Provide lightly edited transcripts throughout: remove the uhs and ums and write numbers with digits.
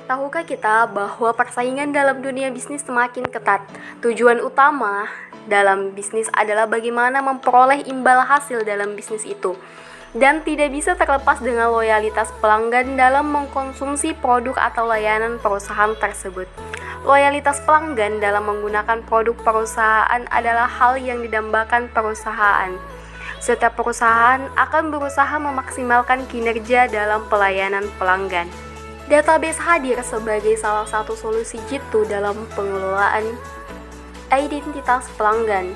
Tahukah kita bahwa persaingan dalam dunia bisnis semakin ketat? Tujuan utama dalam bisnis adalah bagaimana memperoleh imbal hasil dalam bisnis itu. Dan tidak bisa terlepas dengan loyalitas pelanggan dalam mengkonsumsi produk atau layanan perusahaan tersebut. Loyalitas pelanggan dalam menggunakan produk perusahaan adalah hal yang didambakan perusahaan. Setiap perusahaan akan berusaha memaksimalkan kinerja dalam pelayanan pelanggan. Database hadir sebagai salah satu solusi jitu dalam pengelolaan identitas pelanggan.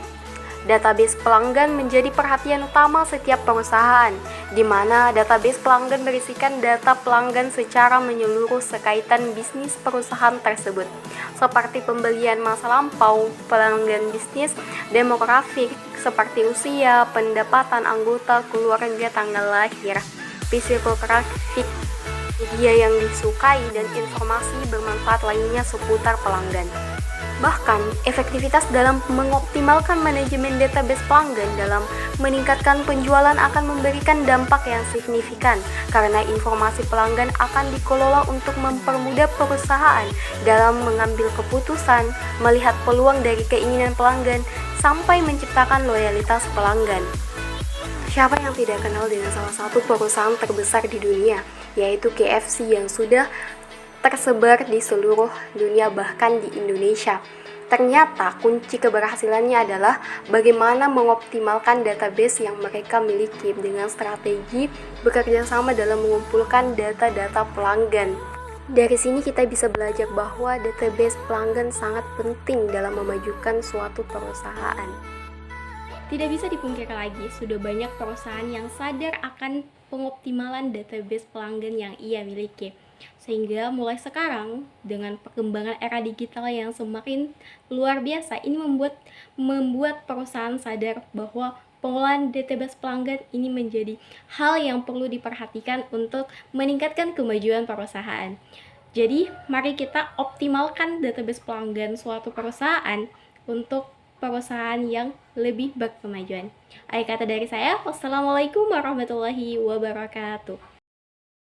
Database pelanggan menjadi perhatian utama setiap perusahaan, di mana database pelanggan berisikan data pelanggan secara menyeluruh sekaitan bisnis perusahaan tersebut, seperti pembelian masa lampau, pelanggan bisnis, demografik, seperti usia, pendapatan anggota keluarga, tanggal lahir, psikografik, media yang disukai, dan informasi bermanfaat lainnya seputar pelanggan. Bahkan, efektivitas dalam mengoptimalkan manajemen database pelanggan dalam meningkatkan penjualan akan memberikan dampak yang signifikan karena informasi pelanggan akan dikelola untuk mempermudah perusahaan dalam mengambil keputusan, melihat peluang dari keinginan pelanggan, sampai menciptakan loyalitas pelanggan. Siapa yang tidak kenal dengan salah satu perusahaan terbesar di dunia, yaitu KFC yang sudah tersebar di seluruh dunia bahkan di Indonesia. Ternyata kunci keberhasilannya adalah bagaimana mengoptimalkan database yang mereka miliki dengan strategi bekerja sama dalam mengumpulkan data-data pelanggan. Dari sini kita bisa belajar bahwa database pelanggan sangat penting dalam memajukan suatu perusahaan. Tidak bisa dipungkiri lagi, sudah banyak perusahaan yang sadar akan pengoptimalan database pelanggan yang ia miliki. Sehingga mulai sekarang, dengan perkembangan era digital yang semakin luar biasa, ini membuat perusahaan sadar bahwa pengelolaan database pelanggan ini menjadi hal yang perlu diperhatikan untuk meningkatkan kemajuan perusahaan. Jadi, mari kita optimalkan database pelanggan suatu perusahaan untuk perusahaan yang lebih berkemajuan. Akhir kata dari saya, wassalamualaikum warahmatullahi wabarakatuh.